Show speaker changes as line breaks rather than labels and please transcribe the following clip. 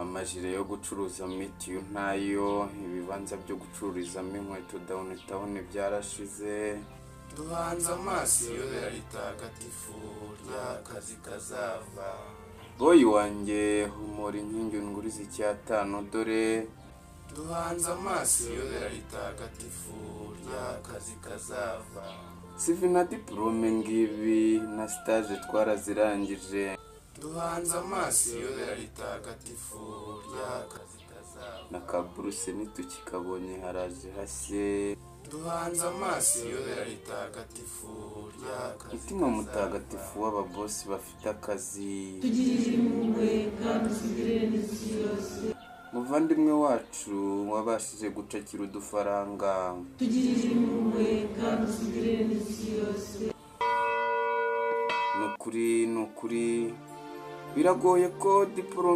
amajire yo gucuruza mitiyu ntayo, ibibanza byo gucururizamo inkweto downtown byarashize.
duhanze amaso iyobera ritagatifu ry'akazi kazava.
boyi wanjye humura inkingi nguriza icyatanu dore.
duhanze amaso iyobera ritagatifu ry'akazi kazava.
sivi na diplome ngibi na stage twarazirangije.
duhanze amaso iyobera ritagatifu ry'akazi kazava.
na kaburuse nitukikabonye haraje hashye.
duhanze amaso iyobera ritagatifu ry'akazi
mutima mutagatifu w'ababosi bafite akazi.
tugirire impuhwe kandi utugirire n'isi yose.
muvandimwe wacu wabashije gucakira udufaranga.
tugirire impuhwe kandi utugirire n'isi yose.
ni ukuri biragoye ko diplome